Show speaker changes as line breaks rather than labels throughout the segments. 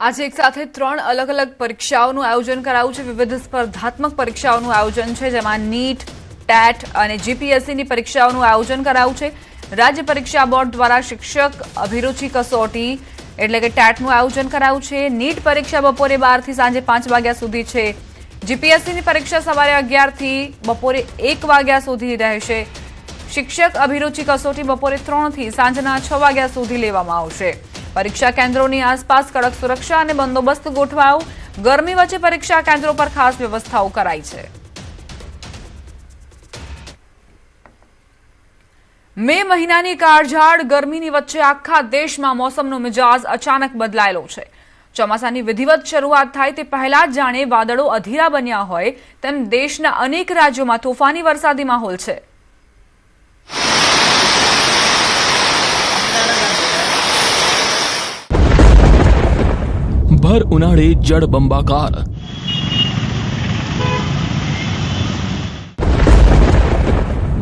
आज एक साथ 3 अलग अलग परीक्षाओं आयोजन कराયું છે। विविध स्पर्धात्मक परीक्षाओं आयोजन है, જેમાં नीट, टेट और जीपीएससी परीक्षाओं आयोजन कराયું છે। राज्य परीक्षा बोर्ड द्वारा शिक्षक अभिरुचि कसोटी एटले के टेटનું आयोजन कराયું છે। नीट परीक्षा बपोरे 12 થી સાંજે 5 વાગ્યા સુધી છે। जीपीएससी परीक्षा सवारे 11 થી बपोरे 1 વાગ્યા સુધી રહેશે। शिक्षक अभिरुचि कसोटी बपोरे 3 થી સાંજના 6 વાગ્યા સુધી લેવામાં આવશે। परीक्षा केन्द्रों आसपास कड़क सुरक्षा और बंदोबस्त गोठवायो। गर्मी वच्चे परीक्षा केन्द्रों पर खास व्यवस्थाओं कराई है। मे महीनानी काळझाळ गर्मीनी वच्चे आखा देशमां मौसमनो मिजाज अचानक बदलायेलो छे। ચોમાસાની વિધિવત શરૂઆત થાય તે પહેલા જ જાણે વાદળો અધીરા બન્યા હોય તેમ દેશના અનેક રાજ્યોમાં તોફાની વરસાદી માહોલ છે।
भर उनाळे जळबंबाकार।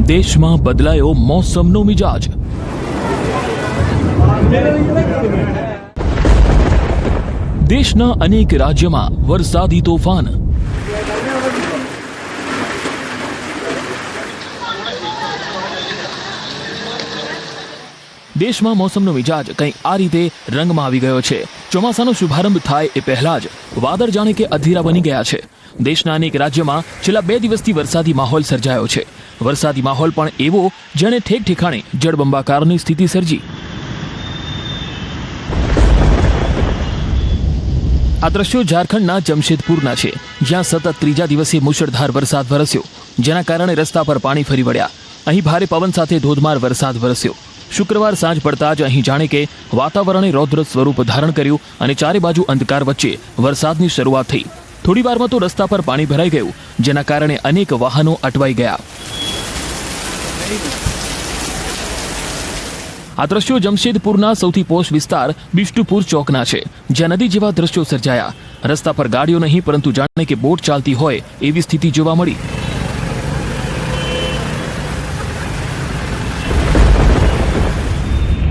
देश में बदलायो मौसमनो मिजाज। देशना अनेक राज्य में वरसादी तोफान। देश में मौसमनो मिजाज कई आ रीते रंग में आवी गयो छे। ચોમાસાનો શુભારંભ થાય એ પહેલા જ વાદળ જાણે કે અધીરા બની ગયા છે। દેશના અનેક રાજ્યોમાં છેલ્લા 2 દિવસથી વરસાદી માહોલ સર્જાયો છે। વરસાદી માહોલ પણ એવો જેણે ઠેક ઠેકાણે જળબંબાકારની સ્થિતિ સર્જી। આ દ્રશ્યો ઝારખંડના જમશેદપુરના છે, જ્યાં સતત ત્રીજા દિવસે મુશળધાર વરસાદ વરસ્યો, જેના કારણે રસ્તા પર પાણી ફરી વળ્યા। અહીં ભારે પવન સાથે ધોધમાર વરસાદ વરસ્યો। शुक्रवार सांज पड़ता ज अहीं जाने के वातावरणे रौद्र स्वरूप धारण कर्युं अने चारे बाजू अंधकार वच्चे वरसादनी शरूआत थई। थोड़ी वार में तो रस्ता पर पाणी भराई गयुं, जेना कारणे अनेक वाहनों अटवाई गया। आ दृश्यो जमशेदपुरना सौथी पोश विस्तार बिष्टुपुर चौकना छे, ज्यां नदी जेवा दृश्यो सर्जाया। रस्ता पर गाड़ियों नहीं परंतु जाने के बोट चालती होय एवी स्थिति जोवा मळी।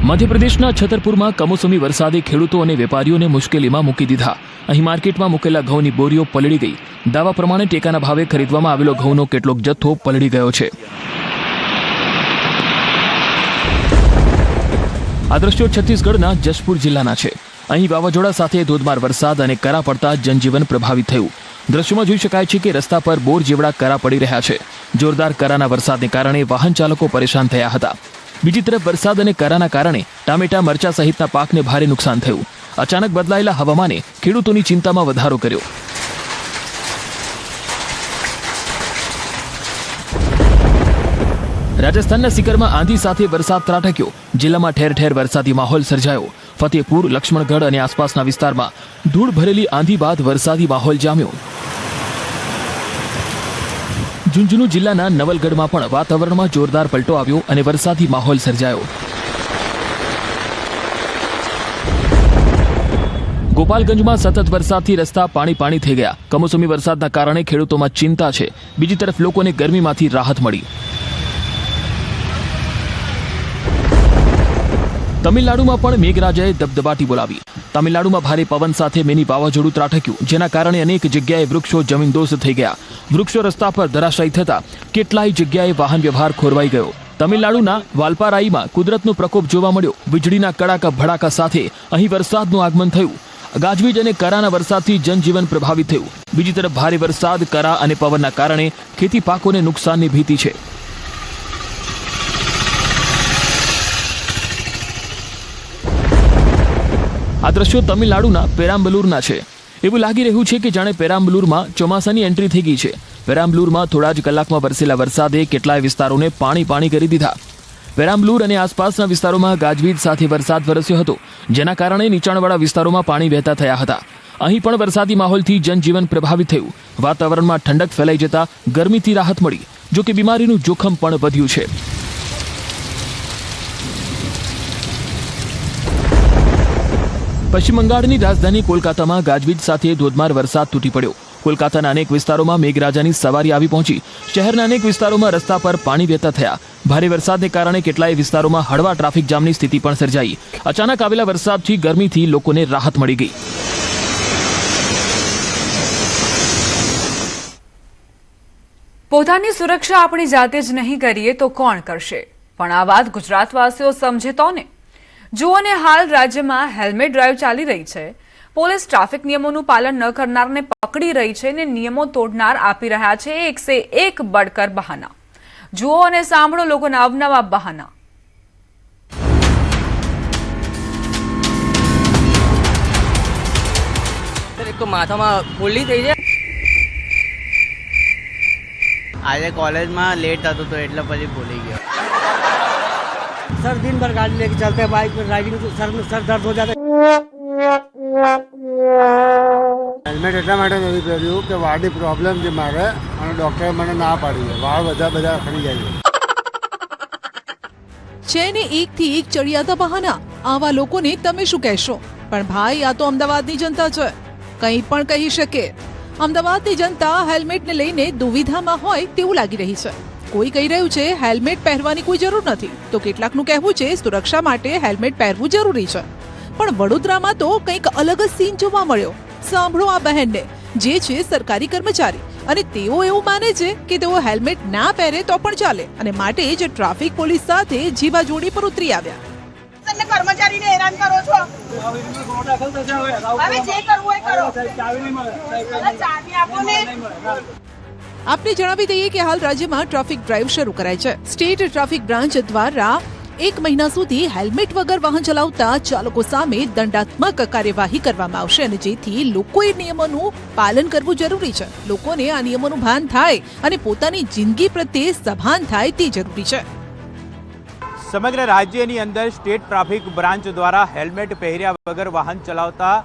मध्यप्रदेशना छतरपुरमां कमोसमी वरसादे खेडूतो अने वेपारीओने मुश्केलीमां मूकी दीधा। અહીં માર્કેટમાં મૂકેલા ઘઉંની બોરીઓ પલળી ગઈ। દાવા પ્રમાણે ટેકાના ભાવે ખરીદવામાં આવેલો ઘઉંનો કેટલોક જથ્થો પલળી ગયો છે। આ દ્રશ્યો છત્તીસગઢના જશપુર જિલ્લાના છે। અહીં વાવાઝોડા સાથે ધોધમાર વરસાદ અને કરા પડતા જનજીવન પ્રભાવિત થયું। દ્રશ્યોમાં જોઈ શકાય છે કે રસ્તા પર બોર જેવડા કરા પડી રહ્યા છે। જોરદાર કરાના વરસાદને કારણે વાહન ચાલકો પરેશાન થયા હતા। બીજી તરફ વરસાદ અને કરાના કારણે ટામેટા, મરચા સહિતના પાકને ભારે નુકસાન થયું। અચાનક બદલાયેલા હવામાને ખેડૂતોની ચિંતામાં વધારો કર્યો। રાજસ્થાનના સિકરમાં આંધી સાથે વરસાદ ત્રાટક્યો। જિલ્લામાં ઠેર ઠેર વરસાદી માહોલ સર્જાયો। ફતેપુર, લક્ષ્મણગઢ અને આસપાસના વિસ્તારમાં ધૂળ ભરેલી આંધી બાદ વરસાદી માહોલ જામ્યો। झुंझुनू जिल्लाना नवलगढ़ में वातावरण में जोरदार पलटो आव्यो अने वरसादी माहौल सर्जायो। गोपालगंज में सतत वरसादथी रस्ता पाणी पाणी थई गया। कमोसमी वरसादना कारणे खेडूतोमां चिंता छे। बीजी तरफ लोकोने गरमीमांथी राहत मळी। तमिलनाडुमां पण मेघराजाए दबदबाटी बोलावी। तमिलनाडुमां भारे पवन साथे मिनी वावाझोडुं ત્રાટક્યું, જેના કારણે અનેક જગ્યાએ વૃક્ષો જમીનદોસ્ત થઈ ગયા। વૃક્ષો રસ્તા પર ધરાશાયી થતા કેટલાય જગ્યાએ વાહન વ્યવહાર ખોરવાઈ ગયો। તમિલનાડુના વાલપારાઈમાં કુદરતનો પ્રકોપ જોવા મળ્યો। વીજળીના કડાકા ભડાકા સાથે અહીં વરસાદનું આગમન થયું। ગાજવીજ અને કરાના વરસાદથી જનજીવન પ્રભાવિત થયું। બીજી તરફ ભારે વરસાદ, કરા અને પવનના કારણે ખેતી પાકોને નુકસાનની ભીતિ છે। આ દ્રશ્યો તમિલનાડુના પેરામ્બલૂરના છે। એવું લાગી રહ્યું છે કે જાણે પેરામ્બલૂરમાં ચોમાસાની એન્ટ્રી થઈ ગઈ છે। પેરામ્બલૂરમાં થોડા જ કલાકમાં વરસેલા વરસાદે કેટલાય વિસ્તારોને પાણી પાણી કરી દીધા। પેરામ્બલૂર અને આસપાસના વિસ્તારોમાં ગાજવીજ સાથે વરસાદ વરસ્યો હતો, જેના કારણે નીચાણવાળા વિસ્તારોમાં પાણી વહેતા થયા હતા। અહીં પણ વરસાદી માહોલથી જનજીવન પ્રભાવિત થયું। વાતાવરણમાં ઠંડક ફેલાઈ જતા ગરમીથી રાહત મળી, જો કે બીમારીનું જોખમ પણ વધ્યું છે। પશ્ચિમ બંગાળની રાજધાની કોલકાતામાં ગાજવીજ સાથે ધોધમાર વરસાદ તૂટી પડ્યો। કોલકાતાના અનેક વિસ્તારોમાં મેઘરાજાની સવારી આવી પહોંચી। શહેરના અનેક વિસ્તારોમાં રસ્તા પર પાણી વહેતા થયા। ભારે વરસાદને કારણે કેટલાય વિસ્તારોમાં હળવા ટ્રાફિક જામની સ્થિતિ પણ સર્જાઈ। અચાનક આવેલા વરસાદથી ગરમીથી લોકોને રાહત મળી ગઈ।
પોતાની સુરક્ષા આપણી જાતે જ નહીં કરીએ તો કોણ કરશે? પણ આ વાત ગુજરાતવાસીઓ સમજે તો ને. જુઓ ને, હાલ રાજ્યમાં હેલ્મેટ ડ્રાઈવ ચાલી રહી છે. પોલીસ ટ્રાફિક નિયમોનું પાલન ન કરનારને પકડી રહી છે ને નિયમો તોડનાર આપી રહ્યા છે એક સે એક બળકર બહાના. જુઓ અને સાંભળો લોકોના અવનવા બહાના.
એક તો માથામાં ફોલ્લી થઈ જાય.
આજે કોલેજમાં લેટ હતો તો એટલે પછી ભૂલી ગયો.
सर दिन भर गाड़ी लेके चलते हैं, बाइक पर ड्राइविंग तो सर में सर दर्द हो जाता है.
હેલ્મેટ એટલા માટે નથી પહેર્યું કે વાળની પ્રોબ્લેમ છે મારે અને ડૉક્ટરે મને ના પાડી છે. વાળ બધા ખરી જાય
છે ને એકથી એક ચડિયાતા બહાના. આવા લોકોને તમે શું કહેશો? પણ ભાઈ, આ તો અમદાવાદની જનતા છે, કંઈ પણ કહી શકે. અમદાવાદની જનતા હેલ્મેટને લઈને દુવિધામાં હોય તેવું લાગી રહી છે. કોઈ કહી રહ્યું છે હેલ્મેટ પહેરવાની કોઈ જરૂર નથી, તો કેટલાકનું કહેવું છે સુરક્ષા માટે હેલ્મેટ પહેરવું જરૂરી છે. પણ વડોદરામાં તો કંઈક અલગ જ સીન જોવા મળ્યો. સાંભળો આ બહેનને, જે છે સરકારી કર્મચારી, અને તેઓ એવું માને છે કે તેઓ હેલ્મેટ ના પહેરે તો પણ ચાલે, અને માટે જ ટ્રાફિક પોલીસ સાથે જીવાજોડી પર ઉતરી આવ્યા.
તમે કર્મચારીને હેરાન કરો છો. હવે જે કરવું એ કરો. ચાવી આપો ને.
આપને જણાવી દઈએ કે હાલ રાજ્યમાં ટ્રાફિક ડ્રાઈવ શરૂ કરાઈ છે. સ્ટેટ ટ્રાફિક બ્રાન્ચ દ્વારા 1 મહિના સુધી હેલ્મેટ વગર વાહન ચલાવતા ચાલકો સામે દંડાત્મક કાર્યવાહી કરવામાં આવશે, અને જેથી લોકોએ નિયમોનું પાલન કરવું જરૂરી છે. લોકોને આ નિયમોનું ભાન થાય અને પોતાની જિંદગી પ્રત્યે સભાન થાય તે જરૂરી છે.
સમગ્ર રાજ્યની અંદર સ્ટેટ ટ્રાફિક બ્રાન્ચ દ્વારા હેલ્મેટ પહેર્યા વગર વાહન ચલાવતા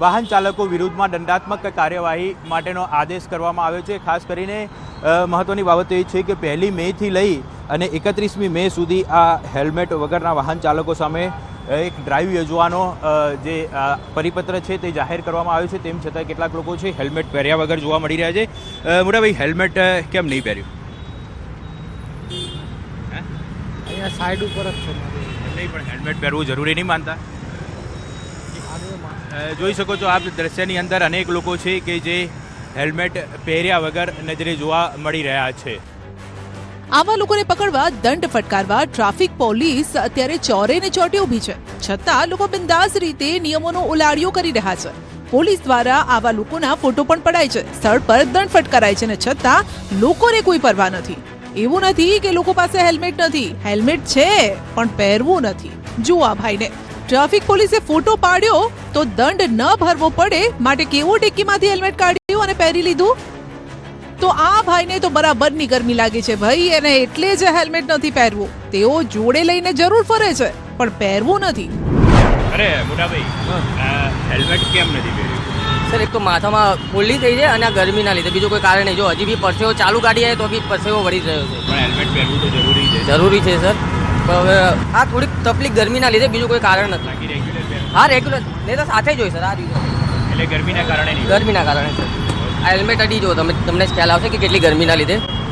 વાહન ચાલકો વિરુદ્ધમાં દંડાત્મક કાર્યવાહી માટેનો આદેશ કરવામાં આવ્યો છે. ખાસ કરીને મહત્વની બાબત એ છે કે 1 મેથી લઈ અને 31મી મે સુધી આ હેલ્મેટ વગરના વાહન ચાલકો સામે એક ડ્રાઈવ યોજવાનો જે પરિપત્ર છે તે જાહેર કરવામાં આવ્યો છે. તેમ છતાં કેટલાક લોકો છે હેલ્મેટ પહેર્યા વગર જોવા મળી રહ્યા છે. મોટાભાઈ, હેલ્મેટ કેમ નહીં પહેર્યું?
અહીંયા સાઈડ ઉપર જ છે.
નહીં, પણ હેલ્મેટ પહેરવું જરૂરી નહીં માનતા? જોઈ શકો છો આપ દ્રશ્યની અંદર અનેક લોકો છે કે જે હેલ્મેટ પહેર્યા વગર નજરે જોવા મળી રહ્યા છે.
આવા લોકોને પકડવા, દંડ ફટકારવા ટ્રાફિક પોલીસ અત્યારે ચોરે ને ચોટે ઊભી છે. છતાં લોકો બિંદાસ રીતે નિયમોનો ઉલાળ્યો કરી રહ્યા છે. પોલીસ દ્વારા આવા લોકોના ફોટો પણ પડાય છે, સ્થળ પર દંડ ફટકારાય છે, ને છતાં લોકોને કોઈ પરવા નથી. એવું નથી કે લોકો પાસે હેલ્મેટ નથી, હેલ્મેટ છે પણ પહેરવું નથી. જુઓ આ ભાઈને, ટ્રાફિક પોલીસે ફોટો પાડ્યો તો દંડ ન ભરવો પડે માટે કેવો ટેકીમાંથી હેલ્મેટ કાઢ્યું અને પહેરી લીધું. તો આ ભાઈને તો બરાબરની ગરમી લાગે છે ભાઈ, અને એટલે જ હેલ્મેટ નથી પહેરવું. તેઓ જોડે લઈને જરૂર ફરે છે પણ પહેરવું નથી.
અરે મોટાભાઈ, હેલ્મેટ કેમ નથી પહેર્યું?
સર, એક તો માથામાં ફોલ્લી થઈ જાય અને આ ગરમીના લીધે, બીજું કોઈ કારણ નહીં. જો હજી બી પરસેવો ચાલુ કાઢી જાય તો બી પરસેવો વળી જ રહ્યો છે.
પણ હેલ્મેટ પહેરવું તો જરૂરી છે.
જરૂરી છે સર, પણ હવે આ થોડીક તકલીફ ગરમીના લીધે, બીજું કોઈ કારણ નથી.
બાકી રેગ્યુલર પહેરવું?
હા, રેગ્યુલર નહીં તો સાથે જ હોય સર. આ રીતે
એટલે ગરમીના કારણે નહીં?
ગરમીના કારણે સર. આ હેલ્મેટ અડી જો તમને જ ખ્યાલ આવશે કે કેટલી ગરમીના લીધે